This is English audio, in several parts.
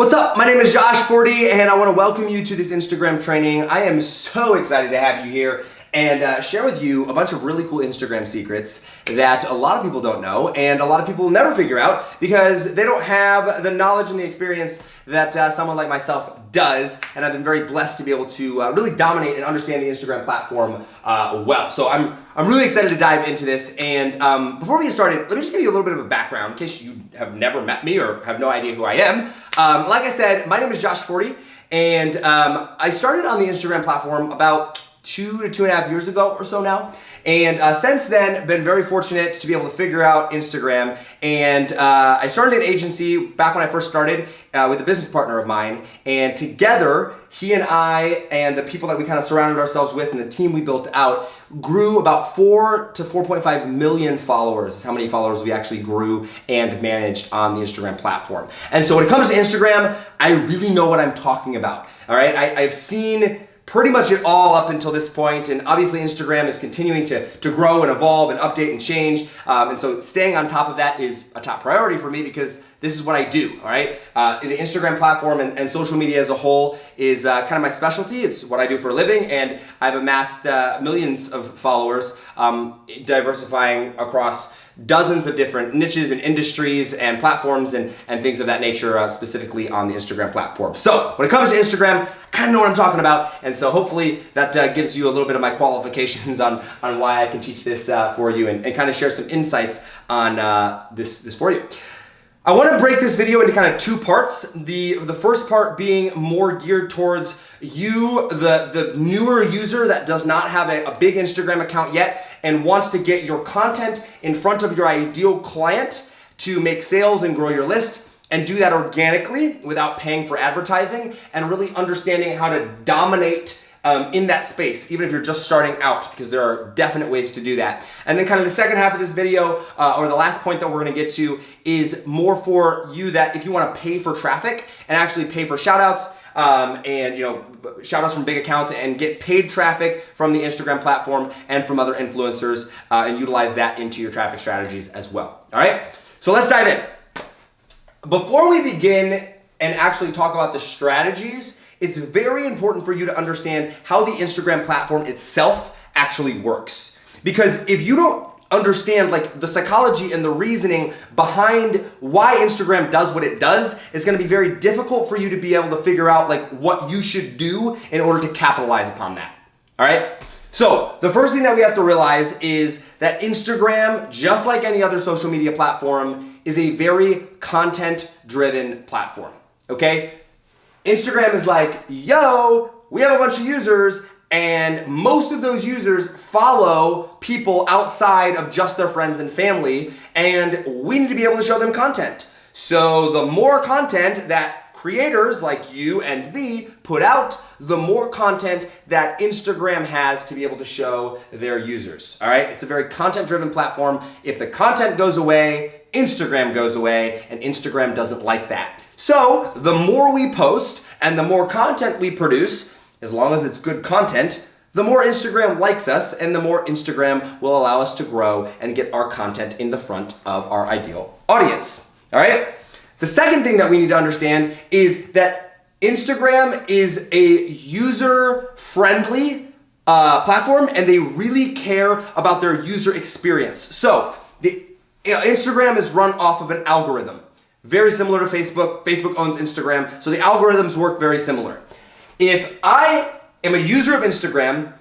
What's up? My name is Josh Forti and I want to welcome you to this Instagram training. I am so excited to have you here and share with you a bunch of really cool Instagram secrets that a lot of people don't know and a lot of people will never figure out because they don't have the knowledge and the experience that someone like myself does, and I've been very blessed to be able to really dominate and understand the Instagram platform well. So I'm really excited to dive into this, and before we get started, let me just give you a little bit of a background in case you have never met me or have no idea who I am. Like I said, my name is Josh Forti, and I started on the Instagram platform about 2 to 2.5 years ago or so now, and since then been very fortunate to be able to figure out Instagram. And I started an agency back when I first started with a business partner of mine, and together he and I and the people that we kind of surrounded ourselves with and the team we built out grew about 4 to 4.5 million followers is how many followers we actually grew and managed on the Instagram platform. And so when it comes to Instagram, I really know what I'm talking about. All right, I've seen pretty much it all up until this point, and obviously Instagram is continuing to grow and evolve and update and change, and so staying on top of that is a top priority for me because this is what I do, all right? The Instagram platform and social media as a whole is kind of my specialty. It's what I do for a living, and I've amassed millions of followers, diversifying across dozens of different niches and industries and platforms and things of that nature, specifically on the Instagram platform. So when it comes to Instagram, I kind of know what I'm talking about, and so hopefully that gives you a little bit of my qualifications on why I can teach this for you and kind of share some insights on this for you. I want to break this video into kind of two parts. The first part being more geared towards you, the newer user that does not have a big Instagram account yet and wants to get your content in front of your ideal client to make sales and grow your list, and do that organically without paying for advertising, and really understanding how to dominate in that space, even if you're just starting out, because there are definite ways to do that. And then kind of the second half of this video, or the last point that we're gonna get to, is more for you that if you wanna pay for traffic and actually pay for shout outs, and shout outs from big accounts and get paid traffic from the Instagram platform and from other influencers, and utilize that into your traffic strategies as well. All right, so let's dive in. Before we begin and actually talk about the strategies, it's very important for you to understand how the Instagram platform itself actually works. Because if you don't understand like the psychology and the reasoning behind why Instagram does what it does, it's gonna be very difficult for you to be able to figure out like what you should do in order to capitalize upon that. All right? So the first thing that we have to realize is that Instagram, just like any other social media platform, is a very content-driven platform, okay? Instagram is like, yo, we have a bunch of users, and most of those users follow people outside of just their friends and family, and we need to be able to show them content. So the more content that creators like you and me put out, the more content that Instagram has to be able to show their users. All right, it's a very content-driven platform. If the content goes away, Instagram goes away, and Instagram doesn't like that. So the more we post and the more content we produce, as long as it's good content, the more Instagram likes us and the more Instagram will allow us to grow and get our content in the front of our ideal audience. All right? The second thing that we need to understand is that Instagram is a user-friendly platform, and they really care about their user experience. So Instagram is run off of an algorithm. Very similar to Facebook. Facebook owns Instagram, so the algorithms work very similar. If I am a user of Instagram,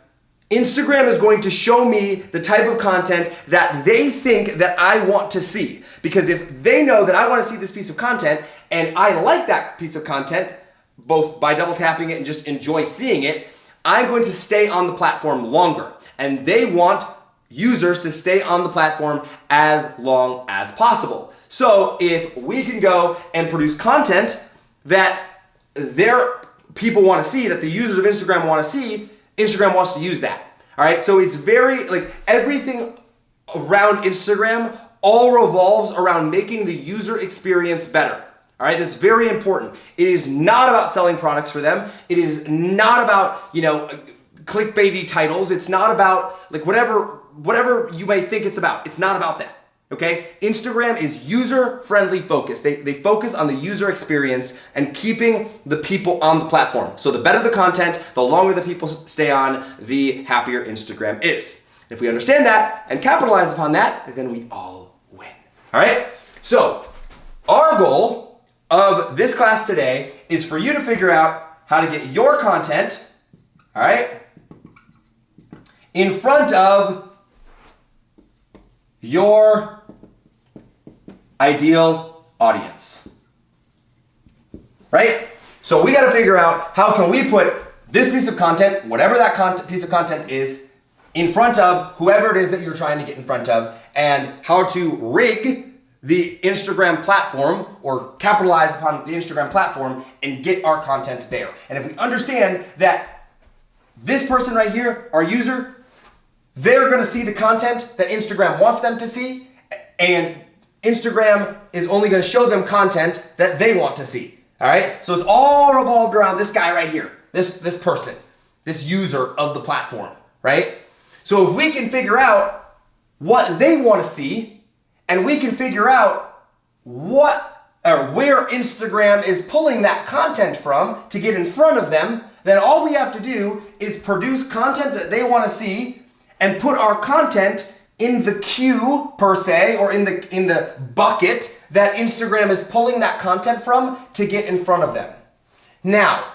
Instagram is going to show me the type of content that they think that I want to see. Because if they know that I want to see this piece of content and I like that piece of content, both by double tapping it and just enjoy seeing it, I'm going to stay on the platform longer. And they want users to stay on the platform as long as possible. So if we can go and produce content that their people want to see, that the users of Instagram want to see, Instagram wants to use that. All right, so it's very, like, everything around Instagram all revolves around making the user experience better. All right, this is very important. It is not about selling products for them. It is not about, clickbaity titles. It's not about like whatever you may think it's about. It's not about that. Okay, Instagram is user-friendly focused. They focus on the user experience and keeping the people on the platform. So the better the content, the longer the people stay on, the happier Instagram is. If we understand that and capitalize upon that, then we all win. All right, so our goal of this class today is for you to figure out how to get your content, all right, in front of your ideal audience, right? So we got to figure out how can we put this piece of content, whatever that piece of content is, in front of whoever it is that you're trying to get in front of, and how to rig the Instagram platform or capitalize upon the Instagram platform and get our content there. And if we understand that this person right here, our user, they're going to see the content that Instagram wants them to see, and Instagram is only going to show them content that they want to see. All right? So it's all revolved around this guy right here, this person, this user of the platform, right? So if we can figure out what they want to see, and we can figure out what or where Instagram is pulling that content from to get in front of them, then all we have to do is produce content that they want to see and put our content in the queue per se, or in the bucket that Instagram is pulling that content from to get in front of them. Now,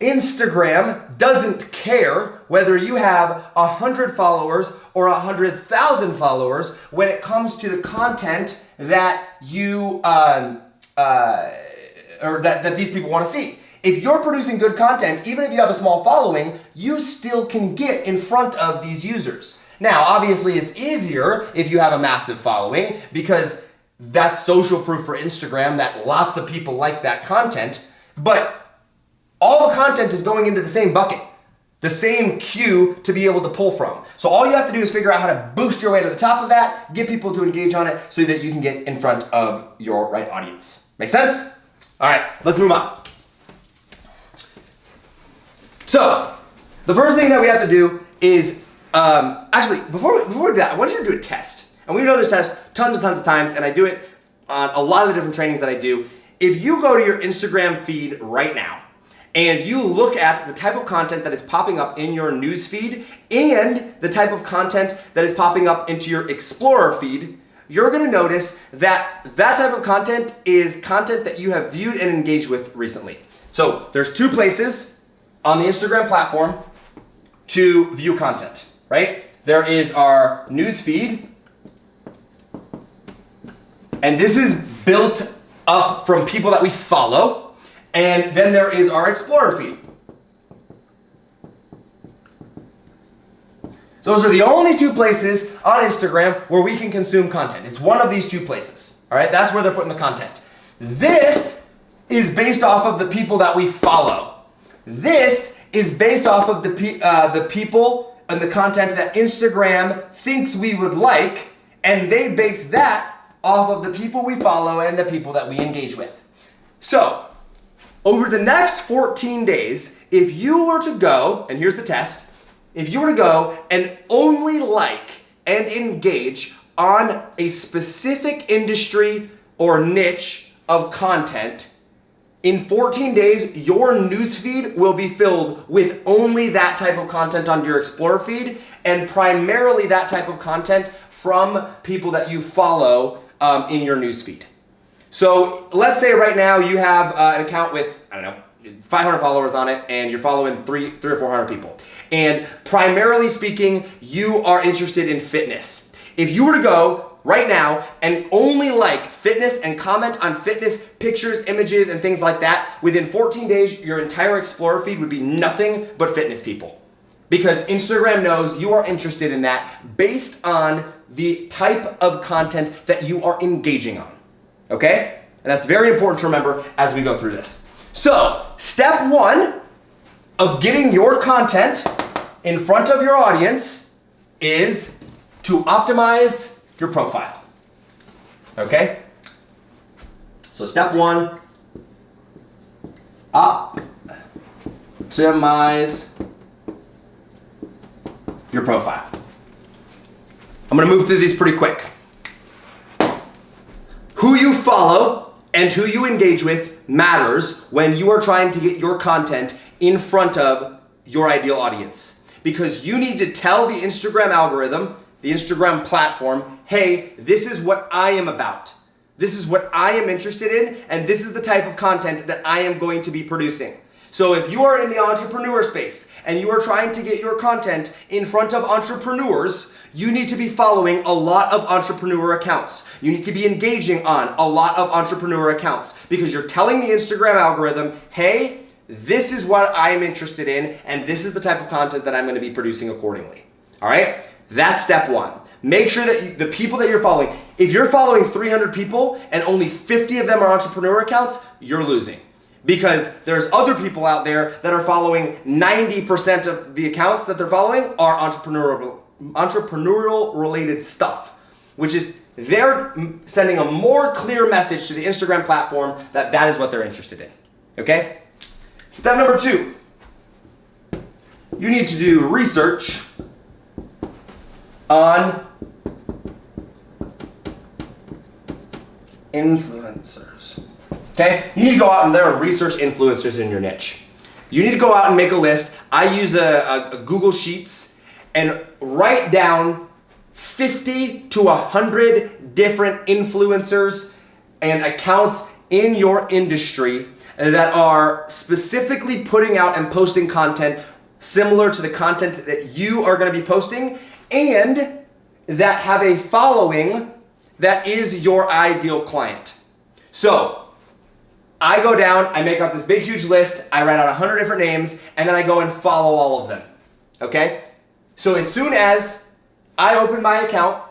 Instagram doesn't care whether you have 100 followers or 100,000 followers when it comes to the content that you or that these people want to see. If you're producing good content, even if you have a small following, you still can get in front of these users. Now, obviously, it's easier if you have a massive following because that's social proof for Instagram that lots of people like that content, but all the content is going into the same bucket, the same queue to be able to pull from. So all you have to do is figure out how to boost your way to the top of that, get people to engage on it so that you can get in front of your right audience. Make sense? All right, let's move on. So, the first thing that we have to do is, actually, before we do that, I want you to do a test. And we know this test tons and tons of times, and I do it on a lot of the different trainings that I do. If you go to your Instagram feed right now, and you look at the type of content that is popping up in your news feed and the type of content that is popping up into your Explorer feed, you're gonna notice that that type of content is content that you have viewed and engaged with recently. So there's two places on the Instagram platform to view content, right? There is our news feed, and this is built up from people that we follow, and then there is our Explorer feed. Those are the only two places on Instagram where we can consume content. It's one of these two places, all right? That's where they're putting the content. This is based off of the people that we follow. This is based off of the people and the content that Instagram thinks we would like, and they base that off of the people we follow and the people that we engage with. So, over the next 14 days, if you were to go, and here's the test, if you were to go and only like and engage on a specific industry or niche of content, in 14 days, your newsfeed will be filled with only that type of content on your Explorer feed, and primarily that type of content from people that you follow in your newsfeed. So let's say right now you have an account with, 500 followers on it, and you're following 300 or 400 people. And primarily speaking, you are interested in fitness. If you were to go right now and only like fitness and comment on fitness pictures, images, and things like that, within 14 days, your entire Explorer feed would be nothing but fitness people. Because Instagram knows you are interested in that based on the type of content that you are engaging on. Okay? And that's very important to remember as we go through this. So, step one of getting your content in front of your audience is to optimize your profile. Okay? So step one, optimize your profile. I'm gonna move through these pretty quick. Who you follow and who you engage with matters when you are trying to get your content in front of your ideal audience. Because you need to tell the Instagram algorithm, the Instagram platform, hey, this is what I am about. This is what I am interested in, and this is the type of content that I am going to be producing. So if you are in the entrepreneur space and you are trying to get your content in front of entrepreneurs, you need to be following a lot of entrepreneur accounts. You need to be engaging on a lot of entrepreneur accounts because you're telling the Instagram algorithm, hey, this is what I'm interested in, and this is the type of content that I'm going to be producing accordingly. All right? That's step one. Make sure that the people that you're following, if you're following 300 people and only 50 of them are entrepreneur accounts, you're losing. Because there's other people out there that are following 90% of the accounts that they're following are entrepreneurial related stuff, which is they're sending a more clear message to the Instagram platform that that is what they're interested in. Okay? Step number 2, you need to do research on influencers. Okay? You need to go out and there and research influencers in your niche. You need to go out and make a list. I use a Google Sheets and write down 50 to 100 different influencers and accounts in your industry that are specifically putting out and posting content similar to the content that you are going to be posting and that have a following that is your ideal client. So I go down, I make out this big huge list, I write out 100 different names, and then I go and follow all of them. Okay? So as soon as I open my account,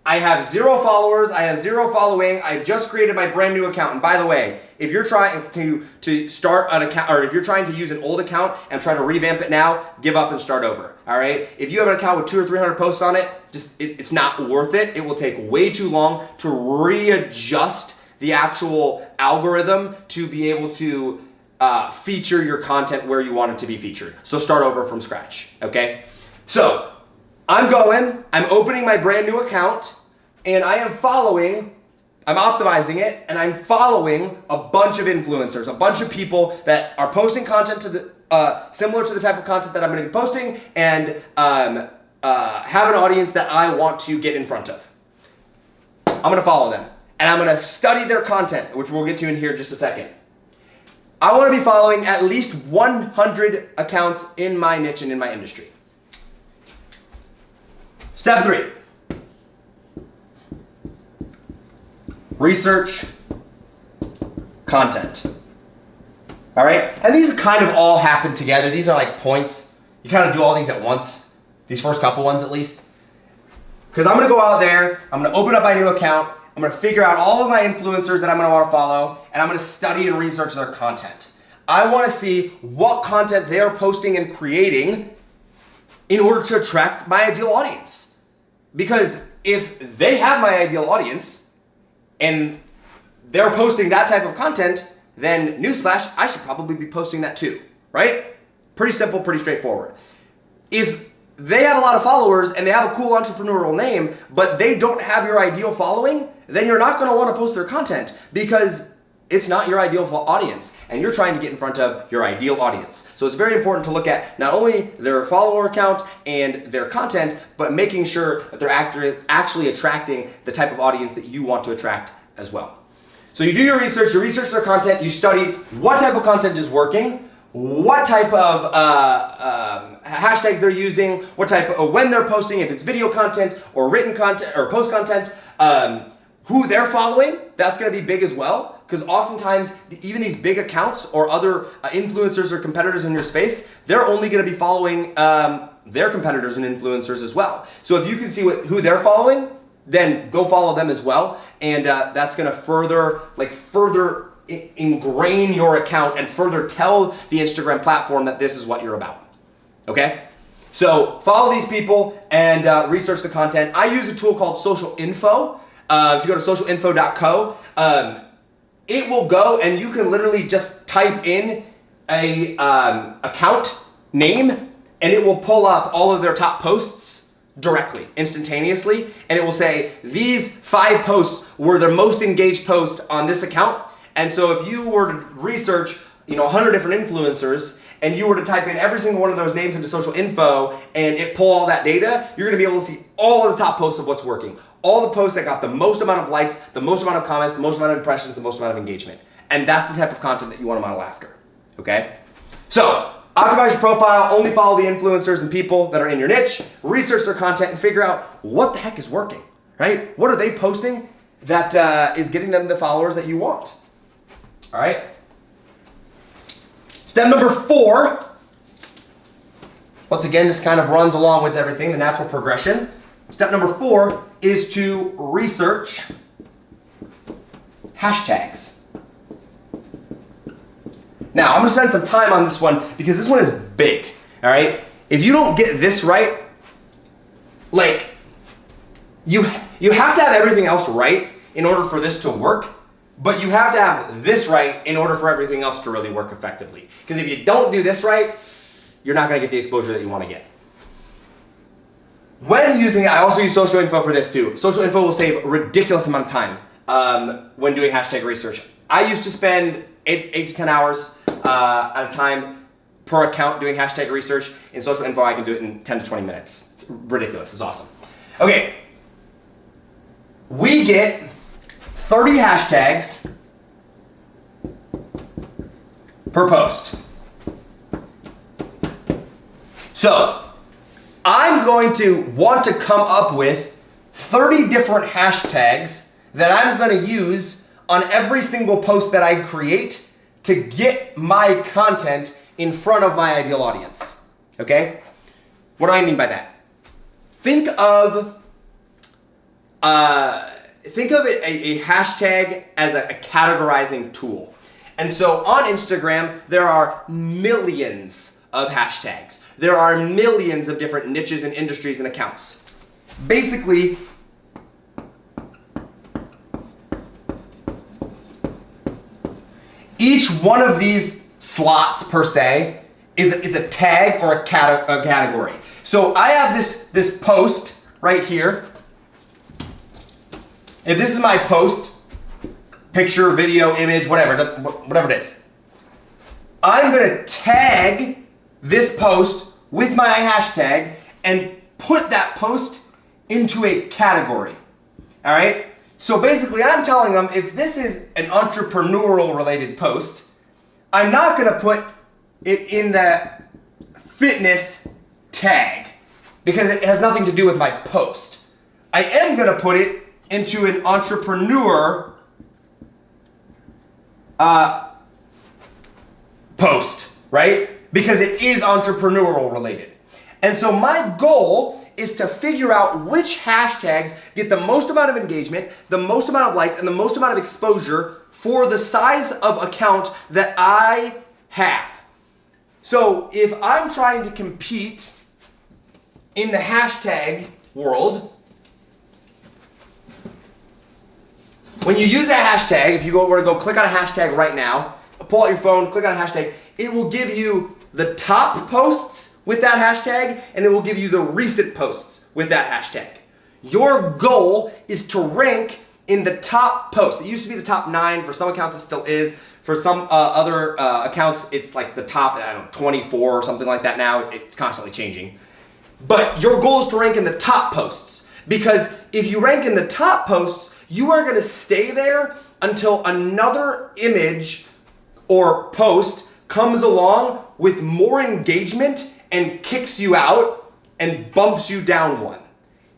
I have 0 followers, I have 0 following, I've just created my brand new account. And by the way, if you're trying to start an account, or if you're trying to use an old account and try to revamp it now, give up and start over, all right? If you have an account with 200 or 300 posts on it, it's not worth it. It will take way too long to readjust the actual algorithm to be able to feature your content where you want it to be featured. So start over from scratch, okay? So I'm opening my brand new account, and I am I'm optimizing it, and I'm following a bunch of influencers, a bunch of people that are posting content similar to the type of content that I'm going to be posting, and have an audience that I want to get in front of. I'm going to follow them, and I'm going to study their content, which we'll get to in here in just a second. I want to be following at least 100 accounts in my niche and in my industry. Step 3, research content. All right? And these kind of all happen together. These are like points. You kind of do all these at once, these first couple ones at least. Because I'm going to go out there, I'm going to open up my new account, I'm going to figure out all of my influencers that I'm going to want to follow, and I'm going to study and research their content. I want to see what content they're posting and creating in order to attract my ideal audience. Because if they have my ideal audience and they're posting that type of content, then newsflash, I should probably be posting that too, right? Pretty simple, pretty straightforward. If they have a lot of followers and they have a cool entrepreneurial name, but they don't have your ideal following, then you're not going to want to post their content because it's not your ideal audience, and you're trying to get in front of your ideal audience. So it's very important to look at not only their follower count and their content, but making sure that they're actually attracting the type of audience that you want to attract as well. So you do your research their content, you study what type of content is working, what type of hashtags they're using, what type of, when they're posting, if it's video content or written content or post content, who they're following, that's going to be big as well. Because oftentimes, even these big accounts or other influencers or competitors in your space, they're only going to be following their competitors and influencers as well. So if you can see who they're following, then go follow them as well. And that's going to further ingrain your account and further tell the Instagram platform that this is what you're about. Okay? So follow these people and research the content. I use a tool called Social Info. If you go to socialinfo.co, it will go and you can literally just type in a account name and it will pull up all of their top posts directly, instantaneously, and it will say these 5 posts were the most engaged post on this account. And so if you were to research, 100 different influencers, and you were to type in every single one of those names into social info and it pull all that data, you're gonna be able to see all of the top posts of what's working. All the posts that got the most amount of likes, the most amount of comments, the most amount of impressions, the most amount of engagement. And that's the type of content that you wanna model after, okay? So, optimize your profile, only follow the influencers and people that are in your niche, research their content and figure out what the heck is working, right? What are they posting that is getting them the followers that you want, all right? Step number 4, once again, this kind of runs along with everything, the natural progression. Step number 4 is to research hashtags. Now, I'm gonna spend some time on this one because this one is big, all right? If you don't get this right, like, you have to have everything else right in order for this to work, but you have to have this right in order for everything else to really work effectively. Because if you don't do this right, you're not gonna get the exposure that you wanna get. When using it, I also use social info for this too. Social info will save a ridiculous amount of time when doing hashtag research. I used to spend 8 to 10 hours at a time per account doing hashtag research. In social info, I can do it in 10 to 20 minutes. It's ridiculous, it's awesome. Okay, we get 30 hashtags per post. So, I'm going to want to come up with 30 different hashtags that I'm going to use on every single post that I create to get my content in front of my ideal audience. Okay? What do I mean by that? Think of a hashtag as a categorizing tool. And so on Instagram, there are millions of hashtags. There are millions of different niches and industries and accounts. Basically, each one of these slots per se is a tag or a category. So I have this post right here. If this is my post, picture, video, image, whatever it is, I'm gonna tag this post with my hashtag and put that post into a category, all right? So basically I'm telling them if this is an entrepreneurial related post, I'm not gonna put it in the fitness tag because it has nothing to do with my post. I am gonna put it into an entrepreneur post, right? Because it is entrepreneurial related. And so my goal is to figure out which hashtags get the most amount of engagement, the most amount of likes, and the most amount of exposure for the size of account that I have. So if I'm trying to compete in the hashtag world, when you use a hashtag, if you were to go click on a hashtag right now, pull out your phone, click on a hashtag, it will give you the top posts with that hashtag, and it will give you the recent posts with that hashtag. Your goal is to rank in the top posts. It used to be the top 9, for some accounts it still is. For some other accounts, it's like the top, 24 or something like that now. It's constantly changing. But your goal is to rank in the top posts, because if you rank in the top posts, you are gonna stay there until another image or post comes along with more engagement and kicks you out and bumps you down one.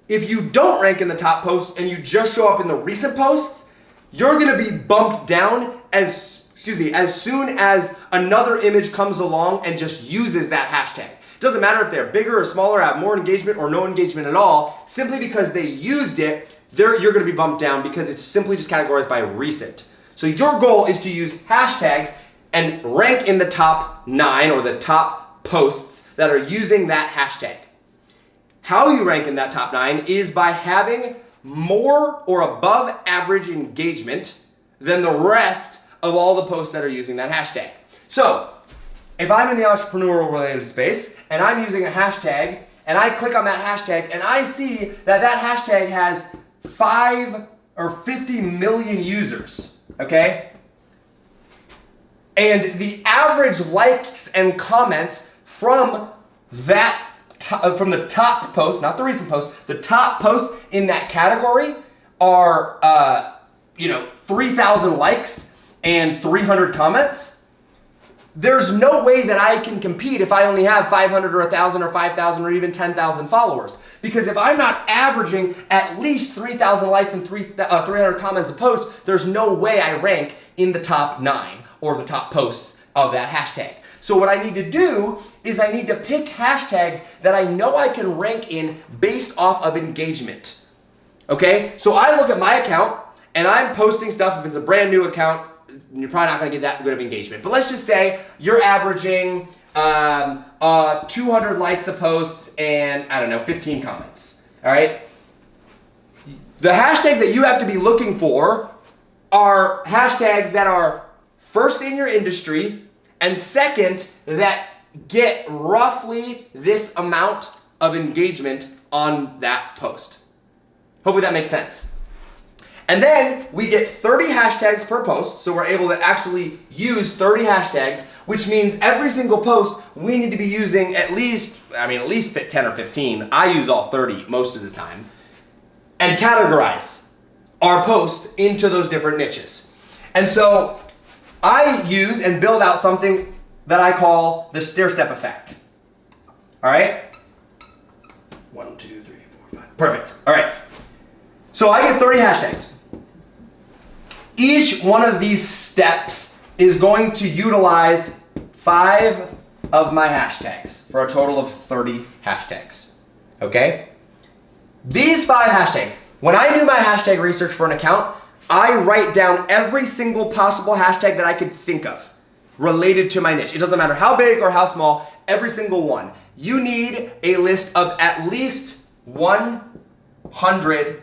If you don't rank in the top posts and you just show up in the recent posts, you're gonna be bumped down as soon as another image comes along and just uses that hashtag. It doesn't matter if they're bigger or smaller, have more engagement or no engagement at all, simply because they used it, you're gonna be bumped down because it's simply just categorized by recent. So your goal is to use hashtags and rank in the top 9 or the top posts that are using that hashtag. How you rank in that top 9 is by having more or above average engagement than the rest of all the posts that are using that hashtag. So, if I'm in the entrepreneurial related space and I'm using a hashtag and I click on that hashtag, and I see that that hashtag has 5 or 50 million users, okay? And the average likes and comments from that, from the top post, not the recent post, the top post in that category are, 3,000 likes and 300 comments. There's no way that I can compete if I only have 500 or 1,000 or 5,000 or even 10,000 followers. Because if I'm not averaging at least 3,000 likes and 300 comments a post, there's no way I rank in the top 9 or the top posts of that hashtag. So what I need to do is I need to pick hashtags that I know I can rank in based off of engagement. Okay? So I look at my account and I'm posting stuff. If it's a brand new account, you're probably not going to get that good of engagement. But let's just say you're averaging 200 likes a post and, 15 comments. All right? The hashtags that you have to be looking for are hashtags that are first in your industry and second that get roughly this amount of engagement on that post. Hopefully that makes sense. And then we get 30 hashtags per post, so we're able to actually use 30 hashtags, which means every single post we need to be using at least 10 or 15. I use all 30 most of the time. And categorize our post into those different niches. And so I use and build out something that I call the stair-step effect. All right? 1, 2, 3, 4, 5. Perfect. All right. So I get 30 hashtags. Each one of these steps is going to utilize 5 of my hashtags for a total of 30 hashtags. Okay? These 5 hashtags, when I do my hashtag research for an account, I write down every single possible hashtag that I could think of related to my niche. It doesn't matter how big or how small, every single one. You need a list of at least 100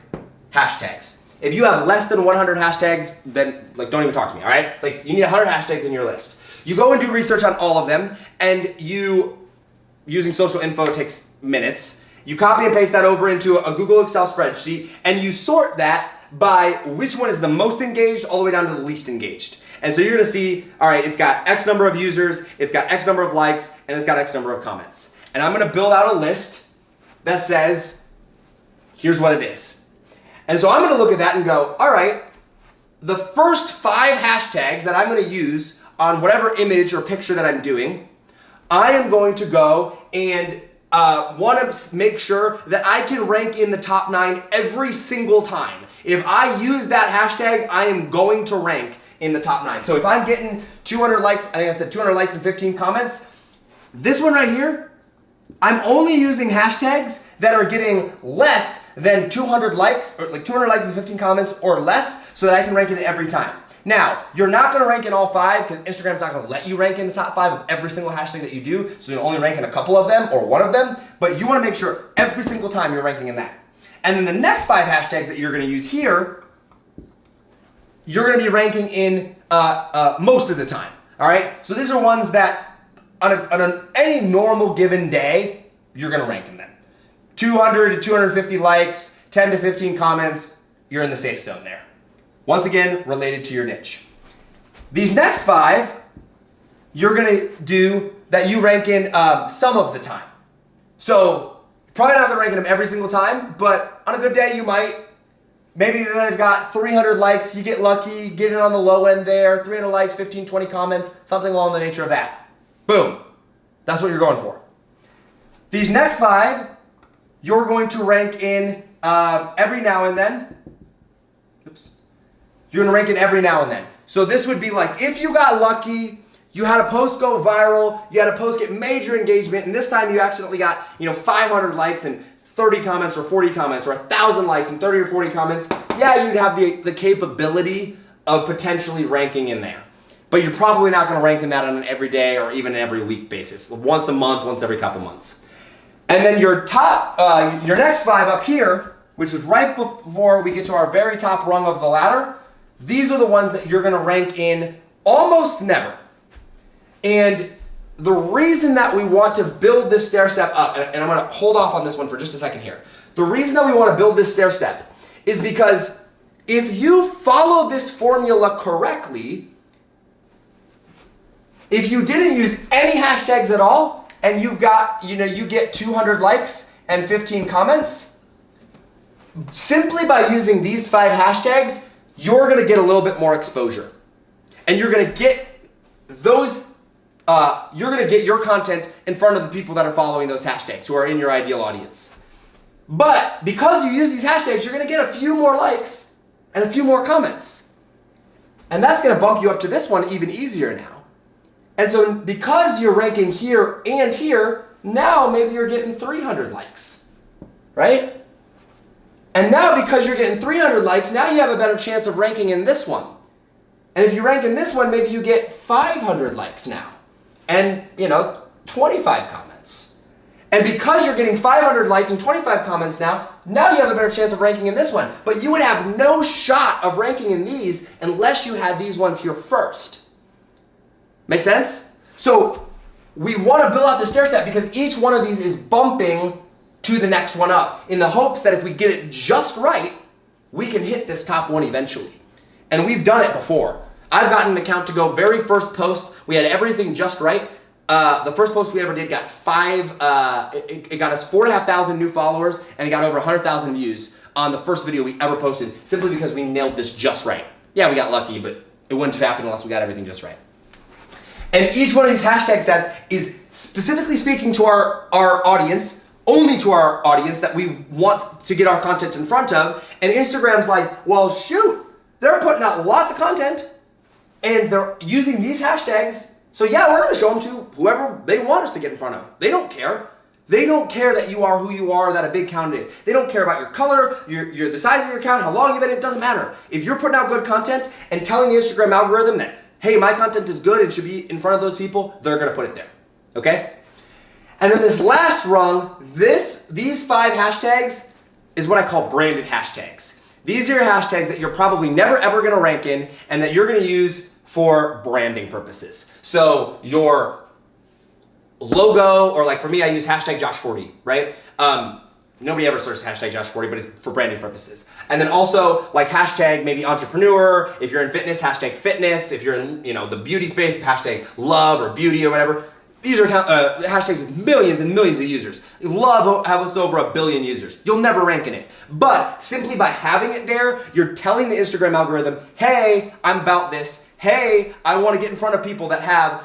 hashtags. If you have less than 100 hashtags, then don't even talk to me, all right? You need 100 hashtags in your list. You go and do research on all of them, and using social info takes minutes. You copy and paste that over into a Google Excel spreadsheet, and you sort that by which one is the most engaged all the way down to the least engaged. And so you're gonna see, all right, it's got X number of users, it's got X number of likes, and it's got X number of comments. And I'm gonna build out a list that says, here's what it is. And so I'm gonna look at that and go, all right, the first 5 hashtags that I'm gonna use on whatever image or picture that I'm doing, I am going to go and want to make sure that I can rank in the top 9 every single time. If I use that hashtag, I am going to rank in the top 9. So if I'm getting 200 likes, I think I said 200 likes and 15 comments, this one right here, I'm only using hashtags that are getting less than 200 likes, or 200 likes and 15 comments or less, so that I can rank in it every time. Now, you're not gonna rank in all 5 because Instagram's not gonna let you rank in the top 5 of every single hashtag that you do, so you'll only rank in a couple of them or one of them, but you wanna make sure every single time you're ranking in that. And then the next 5 hashtags that you're gonna use here, you're gonna be ranking in most of the time, all right? So these are ones that on any normal given day, you're gonna rank in them. 200 to 250 likes, 10 to 15 comments, you're in the safe zone there. Once again, related to your niche. These next 5, you're gonna do that you rank in some of the time. So, probably not gonna rank in them every single time, but on a good day you might. Maybe they've got 300 likes, you get lucky, get it on the low end there, 300 likes, 15, 20 comments, something along the nature of that. Boom. That's what you're going for. These next 5, you're going to rank in every now and then. Oops. You're gonna rank in every now and then. So this would be like, if you got lucky, you had a post go viral, you had a post get major engagement, and this time you accidentally got 500 likes and 30 comments or 40 comments, or 1,000 likes and 30 or 40 comments, yeah, you'd have the capability of potentially ranking in there. But you're probably not gonna rank in that on an everyday or even an every week basis. Once a month, once every couple months. And then your next 5 up here, which is right before we get to our very top rung of the ladder, these are the ones that you're gonna rank in almost never. And the reason that we want to build this stair step up, and I'm gonna hold off on this one for just a second here. The reason that we want to build this stair step is because if you follow this formula correctly, if you didn't use any hashtags at all, and you've got, you get 200 likes and 15 comments, simply by using these 5 hashtags, you're gonna get a little bit more exposure. And you're gonna get your content in front of the people that are following those hashtags, who are in your ideal audience. But because you use these hashtags, you're gonna get a few more likes and a few more comments. And that's gonna bump you up to this one even easier now. And so because you're ranking here and here, now maybe you're getting 300 likes, right? And now because you're getting 300 likes, now you have a better chance of ranking in this one. And if you rank in this one, maybe you get 500 likes now. And, 25 comments. And because you're getting 500 likes and 25 comments now you have a better chance of ranking in this one. But you would have no shot of ranking in these unless you had these ones here first. Make sense? So we want to build out the stair step because each one of these is bumping to the next one up in the hopes that if we get it just right, we can hit this top one eventually. And we've done it before. I've gotten an account to go very first post. We had everything just right. The first post we ever did got it got us 4,500 new followers, and it got over 100,000 views on the first video we ever posted, simply because we nailed this just right. Yeah, we got lucky, but it wouldn't have happened unless we got everything just right. And each one of these hashtag sets is specifically speaking to our audience, only to our audience that we want to get our content in front of. And Instagram's like, well, shoot, they're putting out lots of content and they're using these hashtags. So yeah, we're gonna show them to whoever they want us to get in front of. They don't care. They don't care that you are who you are, that a big account is. They don't care about your color, the size of your account, how long you've been in, it doesn't matter. If you're putting out good content and telling the Instagram algorithm that, hey, my content is good and should be in front of those people, they're gonna put it there, okay? And then this last rung, these 5 hashtags is what I call branded hashtags. These are your hashtags that you're probably never ever gonna rank in and that you're gonna use for branding purposes. So your logo, or like for me, I use hashtag Josh40, right? Nobody ever searches hashtag Josh40, but it's for branding purposes. And then also like hashtag maybe entrepreneur. If you're in fitness, hashtag fitness. If you're in the beauty space, hashtag love or beauty or whatever. These are hashtags with millions and millions of users. Love has over 1 billion users. You'll never rank in it. But simply by having it there, you're telling the Instagram algorithm, hey, I'm about this. Hey, I want to get in front of people that have,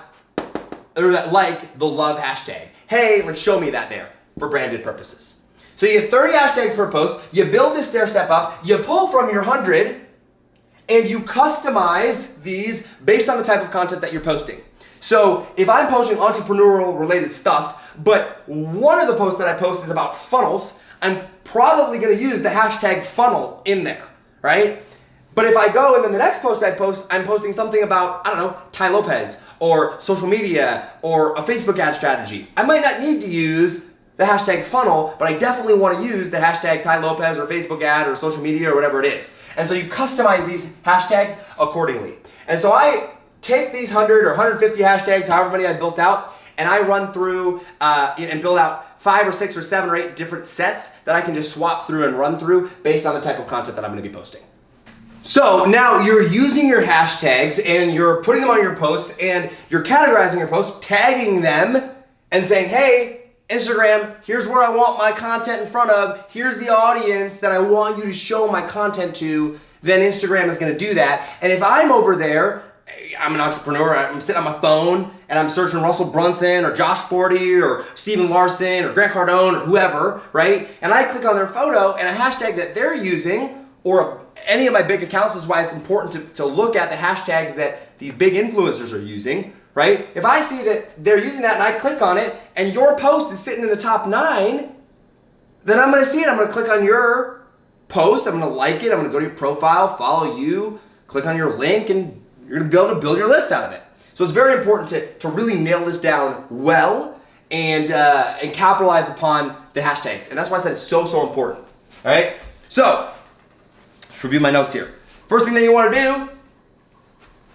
or that like the love hashtag. Hey, like show me that there for branded purposes. So you get 30 hashtags per post, you build this stair step up, you pull from your 100, and you customize these based on the type of content that you're posting. So if I'm posting entrepreneurial related stuff, but one of the posts that I post is about funnels, I'm probably gonna use the hashtag funnel in there, right? But if I go and then the next post I post, I'm posting something about, I don't know, Tai Lopez or social media or a Facebook ad strategy. I might not need to use the hashtag funnel, but I definitely want to use the hashtag Tai Lopez or Facebook ad or social media or whatever it is. And so you customize these hashtags accordingly. And so I take these 100 or 150 hashtags, however many I built out, and I run through and build out 5 or 6 or 7 or 8 different sets that I can just swap through and run through based on the type of content that I'm going to be posting. So now you're using your hashtags and you're putting them on your posts and you're categorizing your posts, tagging them and saying, hey, Instagram, here's where I want my content in front of, here's the audience that I want you to show my content to, then Instagram is going to do that. And if I'm over there, I'm an entrepreneur, I'm sitting on my phone and I'm searching Russell Brunson or Josh Forti or Stephen Larsen or Grant Cardone or whoever, right? And I click on their photo and a hashtag that they're using, or any of my big accounts, is why it's important to look at the hashtags that these big influencers are using, right? If I see that they're using that and I click on it and your post is sitting in the top 9, then I'm gonna see it. I'm gonna click on your post, I'm gonna like it, I'm gonna go to your profile, follow you, click on your link, and you're gonna be able to build your list out of it. So it's very important to really nail this down well and capitalize upon the hashtags. And that's why I said it's so important, all right? So, let's review my notes here. First thing that you wanna do,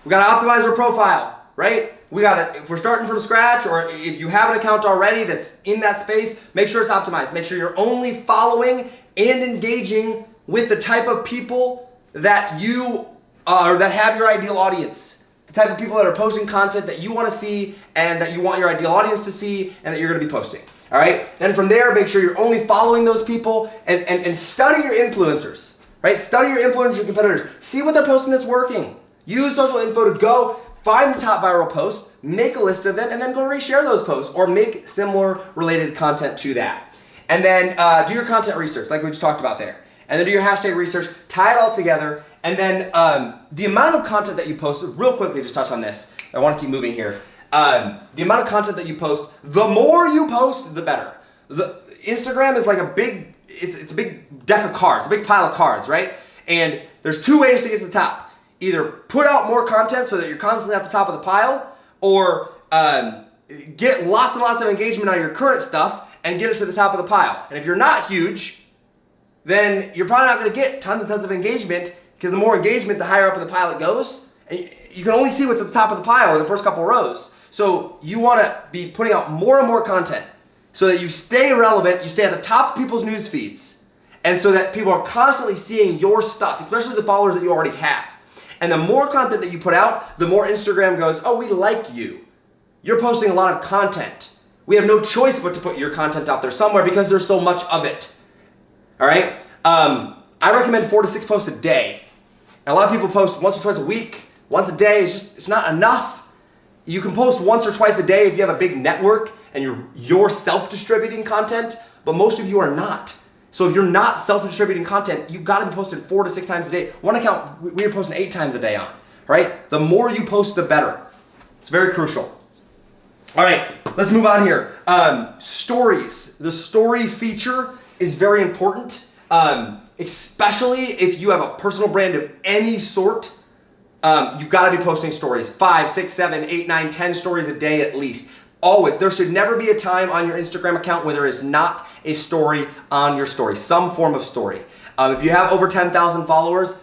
we gotta optimize our profile, right? if we're starting from scratch, or if you have an account already that's in that space, make sure it's optimized. Make sure you're only following and engaging with the type of people that you that have your ideal audience. The type of people that are posting content that you want to see and that you want your ideal audience to see and that you're going to be posting. All right? Then from there, make sure you're only following those people and study your influencers. Right? Study your influencer competitors. See what they're posting that's working. Use social info to go find the top viral posts, make a list of them, and then go reshare those posts or make similar related content to that. And then do your content research, like we just talked about there. And then do your hashtag research, tie it all together, and then the amount of content that you post, real quickly, just touch on this. I want to keep moving here. The amount of content that you post, the more you post, the better. Instagram is like a big, it's a big deck of cards, a big pile of cards, right? And there's two ways to get to the top. Either put out more content so that you're constantly at the top of the pile, or get lots and lots of engagement on your current stuff and get it to the top of the pile. And if you're not huge, then you're probably not going to get tons and tons of engagement, because the more engagement, the higher up in the pile it goes. And you can only see what's at the top of the pile or the first couple rows. So you want to be putting out more and more content so that you stay relevant, you stay at the top of people's news feeds, and so that people are constantly seeing your stuff, especially the followers that you already have. And the more content that you put out, the more Instagram goes, oh, we like you. You're posting a lot of content. We have no choice but to put your content out there somewhere because there's so much of it. All right? I recommend 4 to 6 posts a day. And a lot of people post once or twice a week. Once a day, it's not enough. You can post once or twice a day if you have a big network and you're self-distributing content, but most of you are not. So if you're not self-distributing content, you've got to be posting 4 to 6 times a day. One account, we are posting 8 times a day on, right? The more you post, the better. It's very crucial. All right, let's move on here. Stories. The story feature is very important, especially if you have a personal brand of any sort. You've got to be posting stories. 5, 6, 7, 8, 9, 10 stories a day at least. Always. There should never be a time on your Instagram account where there is not a story on your story, some form of story. If you have over 10,000 followers,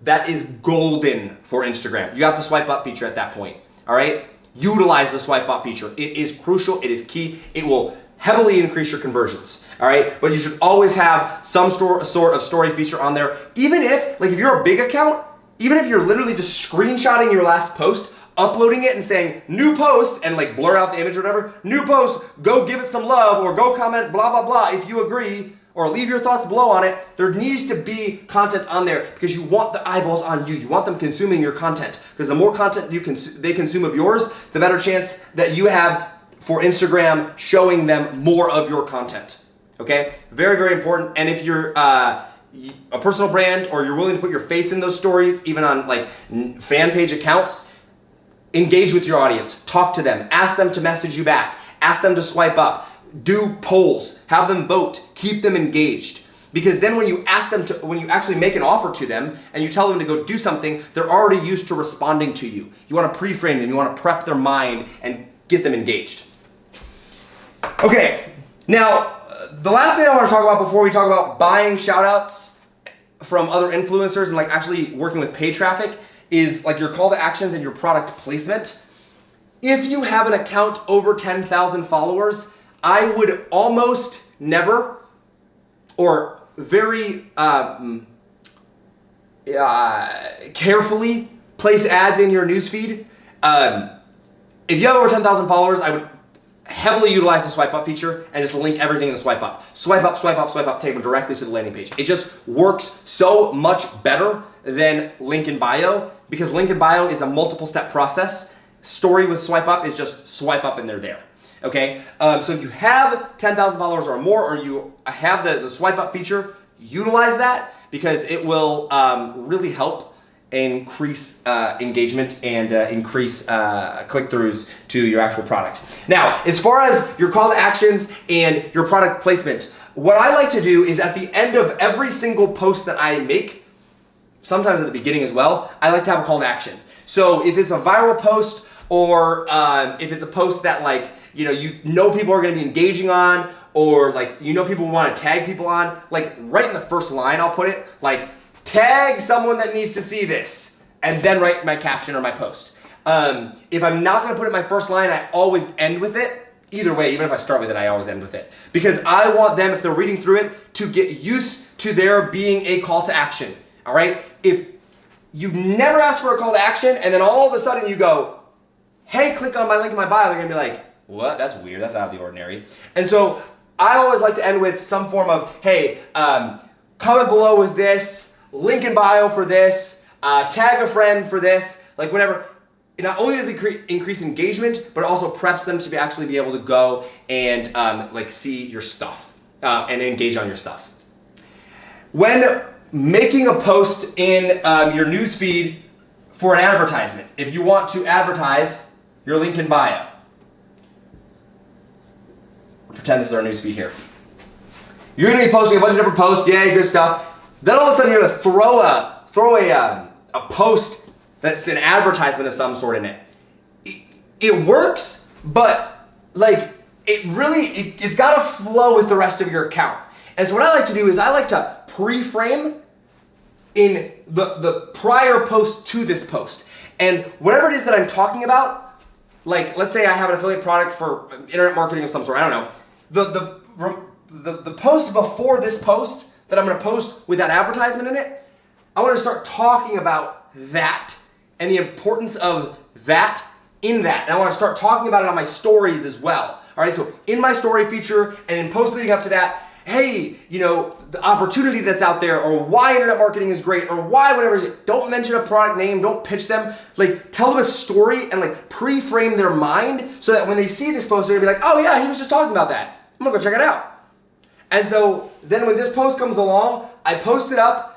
that is golden for Instagram. You have the swipe up feature at that point, all right? Utilize the swipe up feature. It is crucial. It is key. It will heavily increase your conversions, all right? But you should always have some sort of story feature on there. Even if you're a big account, even if you're literally just screenshotting your last post, uploading it and saying new post and like blur out the image or whatever, new post, go give it some love or go comment blah blah blah if you agree, or leave your thoughts below on it. There needs to be content on there because you want the eyeballs on you. You want them consuming your content, because the more content they consume of yours, the better chance that you have for Instagram showing them more of your content. Okay, very, very important. And if you're a personal brand or you're willing to put your face in those stories, even on like fan page accounts, engage with your audience, talk to them, ask them to message you back, ask them to swipe up, do polls, have them vote, keep them engaged. Because then when you actually make an offer to them and you tell them to go do something, they're already used to responding to you. You want to pre-frame them, you want to prep their mind and get them engaged. Okay, now the last thing I want to talk about before we talk about buying shoutouts from other influencers and like actually working with paid traffic is like your call to actions and your product placement. If you have an account over 10,000 followers, I would almost never or very carefully place ads in your newsfeed. If you have over 10,000 followers, I would heavily utilize the swipe up feature and just link everything in the swipe up. Swipe up, swipe up, swipe up, take them directly to the landing page. It just works so much better than link in bio, because link in bio is a multiple step process. Story with swipe up is just swipe up and they're there. Okay, so if you have 10,000 followers or more, or you have the swipe up feature, utilize that, because it will really help increase engagement and increase click-throughs to your actual product. Now, as far as your call to actions and your product placement, what I like to do is at the end of every single post that I make, sometimes at the beginning as well, I like to have a call to action. So if it's a viral post, or if it's a post that you know people are going to be engaging on, or people want to tag people on, right in the first line I'll put it, tag someone that needs to see this, and then write my caption or my post. If I'm not gonna put it in my first line, I always end with it. Either way, even if I start with it, I always end with it. Because I want them, if they're reading through it, to get used to there being a call to action, all right? If you never ask for a call to action, and then all of a sudden you go, hey, click on my link in my bio, they're gonna be like, what? That's weird, that's out of the ordinary. And so I always like to end with some form of, hey, comment below with this, link in bio for this, tag a friend for this, like whatever. Not only does it increase engagement, but it also preps them to actually be able to go and like see your stuff and engage on your stuff. When making a post in your newsfeed for an advertisement, if you want to advertise your link in bio, pretend this is our newsfeed here. You're gonna be posting a bunch of different posts, yay, good stuff. Then all of a sudden you're gonna throw a post that's an advertisement of some sort in it. It works, but like it's gotta flow with the rest of your account. And so what I like to do is I like to pre-frame in the prior post to this post. And whatever it is that I'm talking about, like let's say I have an affiliate product for internet marketing of some sort, I don't know. The post before this post that I'm gonna post with that advertisement in it, I wanna start talking about that and the importance of that in that. And I wanna start talking about it on my stories as well. All right, so in my story feature and in posts leading up to that, hey, you know, the opportunity that's out there, or why internet marketing is great, or why whatever it is. Don't mention a product name, don't pitch them. Like, tell them a story and like pre-frame their mind so that when they see this post, they're gonna be like, oh yeah, he was just talking about that. I'm gonna go check it out. And so then when this post comes along, I post it up.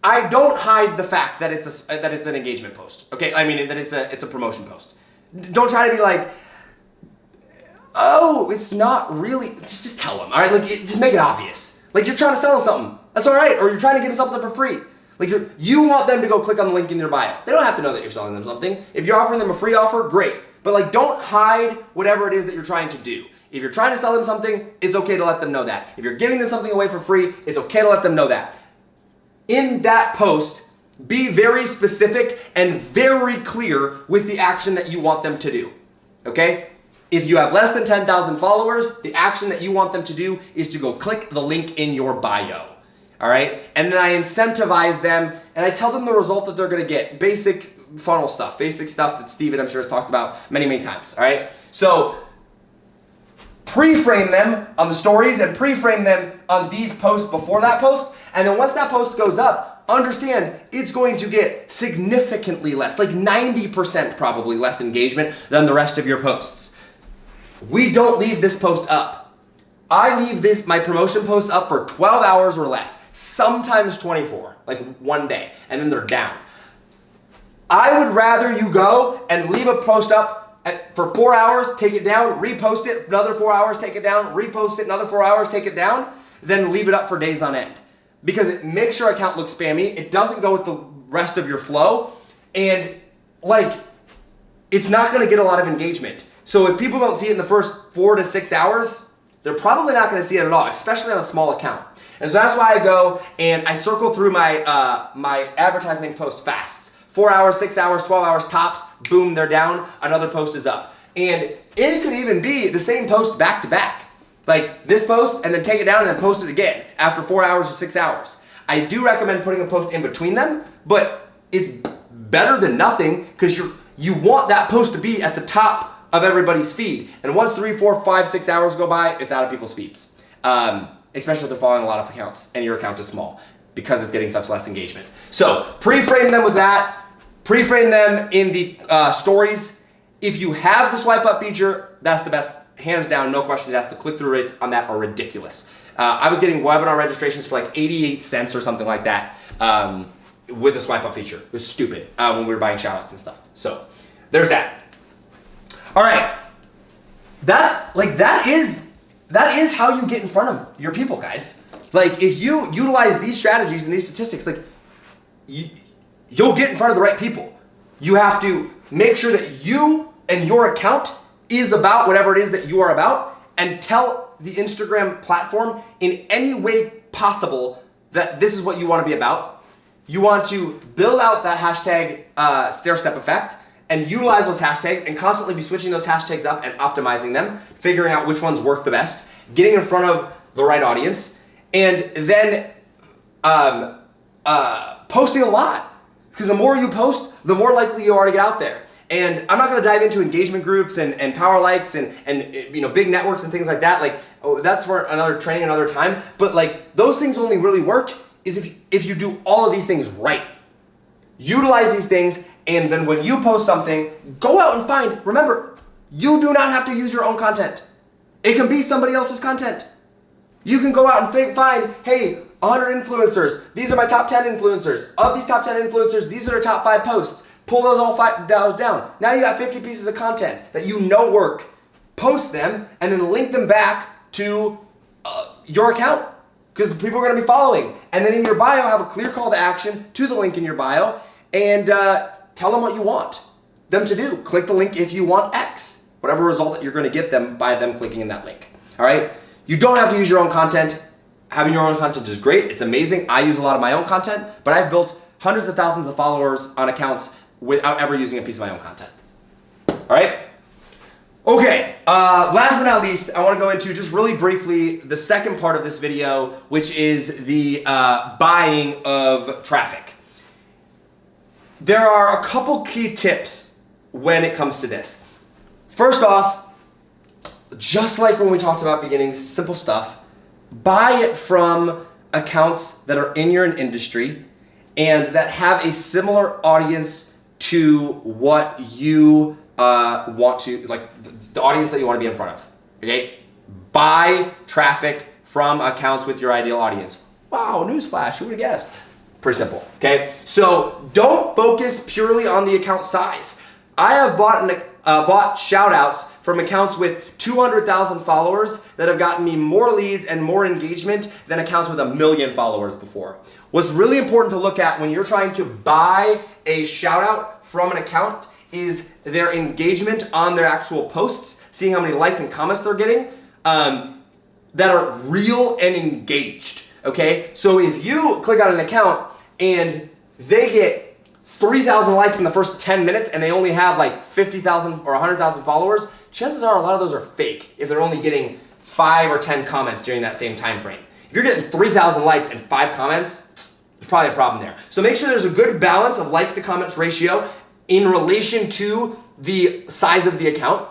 I don't hide the fact that it's an engagement post. Okay, I mean that it's a promotion post. Don't try to be like, oh, it's not really. Just tell them. All right, like just make it obvious. Like you're trying to sell them something. That's all right. Or you're trying to give them something for free. Like you want them to go click on the link in your bio. They don't have to know that you're selling them something. If you're offering them a free offer, great. But like don't hide whatever it is that you're trying to do. If you're trying to sell them something, it's okay to let them know that. If you're giving them something away for free, it's okay to let them know that. In that post, be very specific and very clear with the action that you want them to do, okay? If you have less than 10,000 followers, the action that you want them to do is to go click the link in your bio, all right? And then I incentivize them and I tell them the result that they're gonna get. Basic funnel stuff, basic stuff that Steven, I'm sure, has talked about many, many times, all right? So pre-frame them on the stories and pre-frame them on these posts before that post. And then once that post goes up, understand it's going to get significantly less, like 90% probably less engagement than the rest of your posts. We don't leave this post up. I leave my promotion posts up for 12 hours or less, sometimes 24, like one day, and then they're down. I would rather you go and leave a post up for 4 hours, take it down, repost it, another 4 hours, take it down, repost it, another 4 hours, take it down, than leave it up for days on end. Because it makes your account look spammy, it doesn't go with the rest of your flow, and like, it's not gonna get a lot of engagement. So if people don't see it in the first 4 to 6 hours, they're probably not gonna see it at all, especially on a small account. And so that's why I go and I circle through my my advertising posts fast. 4 hours, 6 hours, 12 hours tops, boom, they're down, another post is up. And it could even be the same post back to back. Like this post and then take it down and then post it again after 4 hours or 6 hours. I do recommend putting a post in between them, but it's better than nothing because you want that post to be at the top of everybody's feed. And once 3, 4, 5, 6 hours go by, it's out of people's feeds. Especially if they're following a lot of accounts and your account is small because it's getting such less engagement. So pre-frame them with that. Pre-frame them in the stories. If you have the swipe up feature, that's the best. Hands down, no questions asked. The click-through rates on that are ridiculous. I was getting webinar registrations for like 88 cents or something like that with the swipe up feature. It was stupid when we were buying shout-outs and stuff. So there's that. All right, that is how you get in front of your people, guys. Like if you utilize these strategies and these statistics, like you'll get in front of the right people. You have to make sure that you and your account is about whatever it is that you are about, and tell the Instagram platform in any way possible that this is what you want to be about. You want to build out that hashtag stair step effect and utilize those hashtags and constantly be switching those hashtags up and optimizing them, figuring out which ones work the best, getting in front of the right audience, and then posting a lot. Because the more you post, the more likely you are to get out there. And I'm not going to dive into engagement groups and power likes and big networks and things like that. Like, that's for another training another time. But like, those things only really work is if you do all of these things right. Utilize these things, and then when you post something, go out and find. Remember, you do not have to use your own content. It can be somebody else's content. You can go out and find, hey, 100 influencers. These are my top 10 influencers. Of these top 10 influencers, these are their top 5 posts. Pull those all 5 down. Now you got 50 pieces of content that you know work. Post them and then link them back to your account, because people are going to be following. And then in your bio, have a clear call to action to the link in your bio, and tell them what you want them to do. Click the link if you want X, whatever result that you're going to get them by them clicking in that link. All right? You don't have to use your own content. Having your own content is great. It's amazing. I use a lot of my own content, but I've built hundreds of thousands of followers on accounts without ever using a piece of my own content. All right? Okay, last but not least, I want to go into just really briefly the second part of this video, which is the buying of traffic. There are a couple key tips when it comes to this. First off, just like when we talked about beginning, simple stuff, buy it from accounts that are in your industry and that have a similar audience to what you want to, like the audience that you want to be in front of, okay? Buy traffic from accounts with your ideal audience. Wow, newsflash, who would have guessed? Pretty simple, okay? So don't focus purely on the account size. I have bought shout outs from accounts with 200,000 followers that have gotten me more leads and more engagement than accounts with 1 million followers before. What's really important to look at when you're trying to buy a shout out from an account is their engagement on their actual posts, seeing how many likes and comments they're getting that are real and engaged, okay? So if you click on an account and they get 3,000 likes in the first 10 minutes and they only have like 50,000 or 100,000 followers, chances are a lot of those are fake if they're only getting 5 or 10 comments during that same time frame. If you're getting 3,000 likes and 5 comments, there's probably a problem there. So make sure there's a good balance of likes to comments ratio in relation to the size of the account.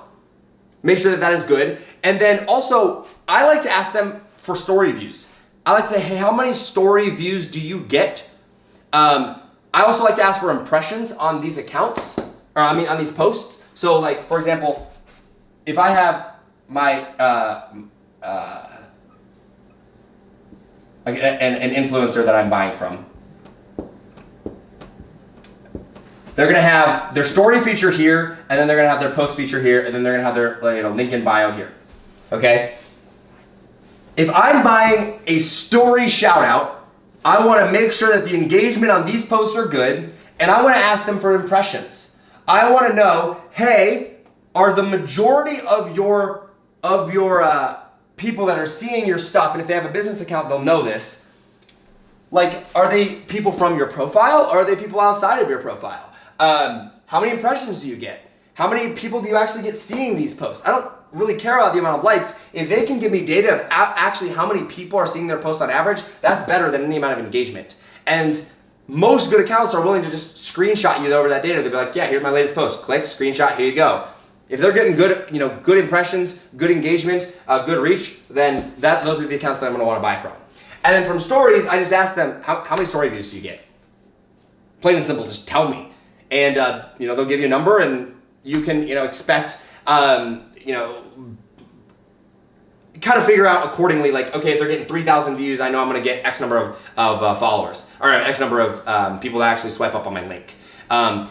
Make sure that that is good. And then also, I like to ask them for story views. I like to say, hey, how many story views do you get? I also like to ask for impressions on these accounts, or I mean on these posts. So like, for example, if I have my, an influencer that I'm buying from, they're gonna have their story feature here, and then they're gonna have their post feature here, and then they're gonna have their link in bio here, okay? If I'm buying a story shout out, I wanna make sure that the engagement on these posts are good, and I wanna ask them for impressions. I wanna know, hey, are the majority of your people that are seeing your stuff, and if they have a business account, they'll know this, like, are they people from your profile, or are they people outside of your profile? How many impressions do you get? How many people do you actually get seeing these posts? I don't really care about the amount of likes. If they can give me data of actually how many people are seeing their posts on average, that's better than any amount of engagement. And most good accounts are willing to just screenshot you over that data. They'll be like, yeah, here's my latest post. Click, screenshot, here you go. If they're getting good, good impressions, good engagement, good reach, then those are the accounts that I'm gonna wanna buy from. And then from stories, I just ask them, how many story views do you get? Plain and simple, just tell me. And they'll give you a number, and you can expect kind of figure out accordingly, like, okay, if they're getting 3,000 views, I know I'm gonna get X number of followers, or X number of people that actually swipe up on my link.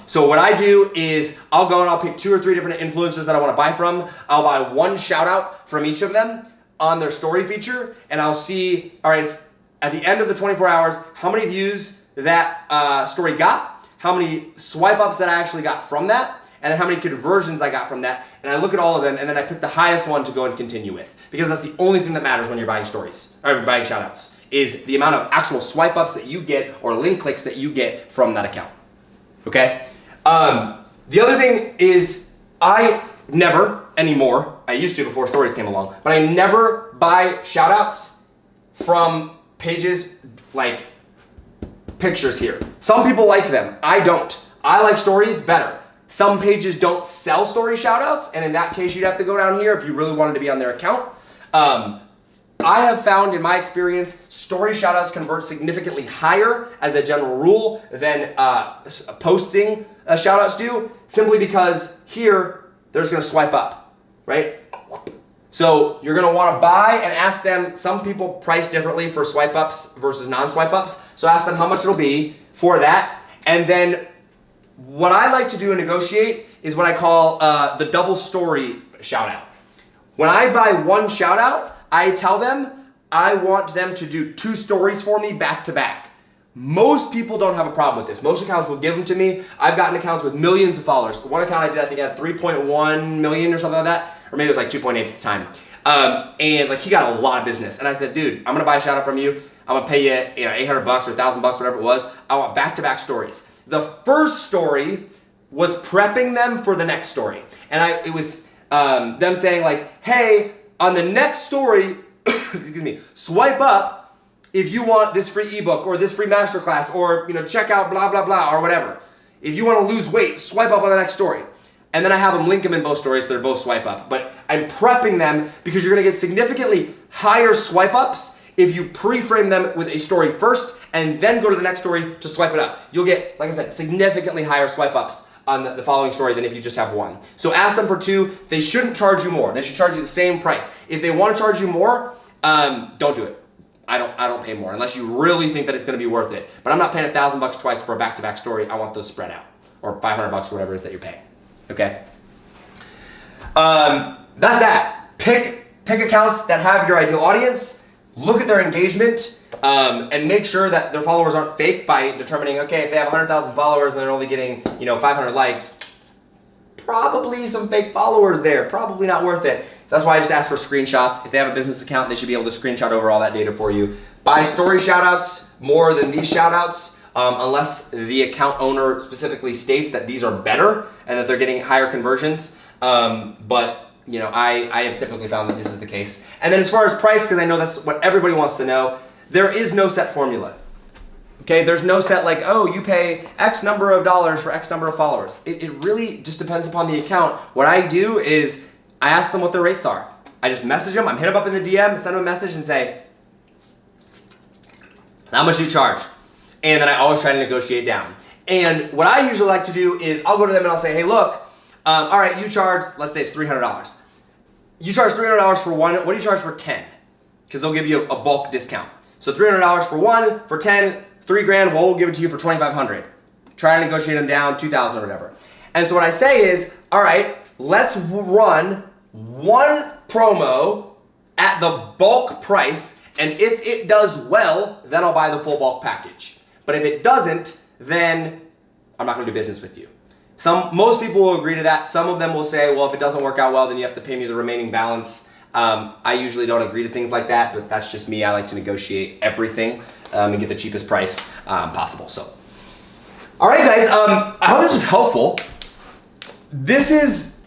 So what I do is I'll go and I'll pick 2 or 3 different influencers that I wanna buy from. I'll buy 1 shout out from each of them on their story feature, and I'll see, all right, at the end of the 24 hours, how many views that story got, how many swipe ups that I actually got from that, and then how many conversions I got from that, and I look at all of them, and then I pick the highest one to go and continue with, because that's the only thing that matters when you're buying stories, or buying shout outs, is the amount of actual swipe ups that you get, or link clicks that you get from that account, okay? The other thing is I never anymore, I used to before stories came along, but I never buy shout outs from pages like pictures here. Some people like them, I don't. I like stories better. Some pages don't sell story shout outs, and in that case you'd have to go down here if you really wanted to be on their account. I have found in my experience, story shout outs convert significantly higher as a general rule than posting shout outs do, simply because here they're just gonna swipe up, right? So you're gonna wanna buy and ask them, some people price differently for swipe ups versus non-swipe ups, so ask them how much it'll be for that, and then what I like to do and negotiate is what I call the double story shout out. When I buy one shout out, I tell them I want them to do 2 stories for me back to back. Most people don't have a problem with this. Most accounts will give them to me. I've gotten accounts with millions of followers. One account I did, I think I had 3.1 million or something like that, or maybe it was like 2.8 at the time. And like he got a lot of business. And I said, dude, I'm gonna buy a shout out from you. I'm gonna pay you, $800 or $1,000, whatever it was. I want back-to-back stories. The first story was prepping them for the next story. And it was them saying like, hey, on the next story, excuse me, swipe up if you want this free ebook or this free masterclass or check out blah, blah, blah or whatever. If you want to lose weight, swipe up on the next story. And then I have them link them in both stories so they're both swipe up. But I'm prepping them because you're going to get significantly higher swipe ups if you pre-frame them with a story first and then go to the next story to swipe it up. You'll get, like I said, significantly higher swipe ups on the following story than if you just have one. So ask them for 2. They shouldn't charge you more. They should charge you the same price. If they want to charge you more, don't do it. I don't pay more unless you really think that it's going to be worth it. But I'm not paying $1,000 twice for a back-to-back story. I want those spread out, or $500 or whatever it is that you're paying. Okay. That's that. Pick accounts that have your ideal audience. Look at their engagement, and make sure that their followers aren't fake by determining, okay, if they have 100,000 followers and they're only getting 500 likes, probably some fake followers there. Probably not worth it. That's why I just ask for screenshots. If they have a business account, they should be able to screenshot over all that data for you. Buy story shoutouts more than these shoutouts, unless the account owner specifically states that these are better and that they're getting higher conversions. But I have typically found that this is the case. And then as far as price, because I know that's what everybody wants to know, there is no set formula. Okay, there's no set like, oh, you pay X number of dollars for X number of followers. It really just depends upon the account. What I do is I ask them what their rates are. I just message them, hit them up in the DM, send them a message and say, how much do you charge? And then I always try to negotiate down. And what I usually like to do is I'll go to them and I'll say, hey, look, all right, you charge, let's say it's $300. You charge $300 for one, what do you charge for 10? Because they'll give you a bulk discount. So $300 for one, for 10, $3,000, well, we'll give it to you for $2,500. Try to negotiate them down, $2,000 or whatever. And so what I say is, all right, let's run one promo at the bulk price, and if it does well, then I'll buy the full bulk package. But if it doesn't, then I'm not gonna do business with you. Most people will agree to that. Some of them will say, well, if it doesn't work out well, then you have to pay me the remaining balance. I usually don't agree to things like that, but that's just me. I like to negotiate everything and get the cheapest price possible. So, all right, guys, I hope this was helpful. This is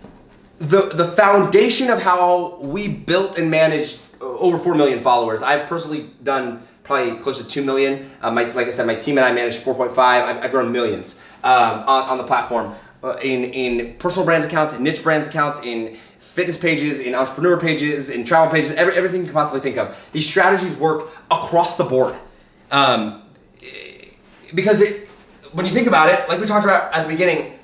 the foundation of how we built and managed over 4 million followers. I've personally done probably close to 2 million. Like I said, my team and I managed 4.5. I've grown millions on the platform in personal brand accounts, in niche brands accounts, in fitness pages, in entrepreneur pages, in travel pages, everything you can possibly think of. These strategies work across the board. Because when you think about it, like we talked about at the beginning,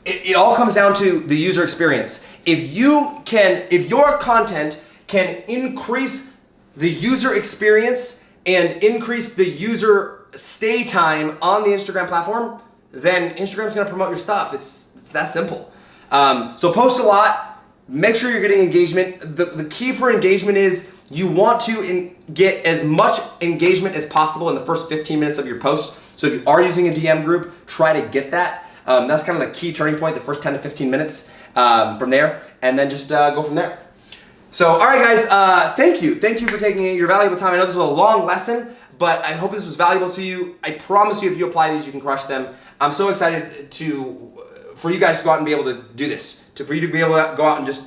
it all comes down to the user experience. If your content can increase the user experience and increase the user stay time on the Instagram platform, then Instagram's gonna promote your stuff. It's that simple. So post a lot, make sure you're getting engagement. The key for engagement is you want to get as much engagement as possible in the first 15 minutes of your post. So if you are using a DM group, try to get that. That's kind of the key turning point, the first 10 to 15 minutes from there, and then just go from there. So, all right, guys, thank you. Thank you for taking your valuable time. I know this was a long lesson, but I hope this was valuable to you. I promise you, if you apply these, you can crush them. I'm so excited for you guys to go out and be able to do this, for you to be able to go out and just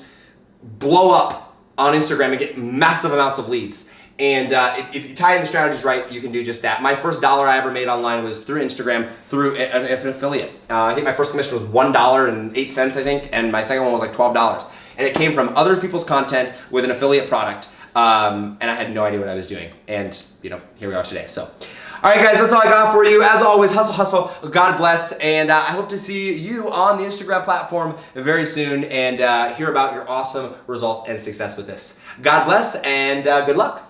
blow up on Instagram and get massive amounts of leads. And if you tie in the strategies right, you can do just that. My first dollar I ever made online was through Instagram, through an affiliate. I think my first commission was $1.08, I think, and my second one was like $12. And it came from other people's content with an affiliate product, and I had no idea what I was doing. And here we are today. So, all right, guys, that's all I got for you. As always, hustle, hustle. God bless, and I hope to see you on the Instagram platform very soon and hear about your awesome results and success with this. God bless, and good luck.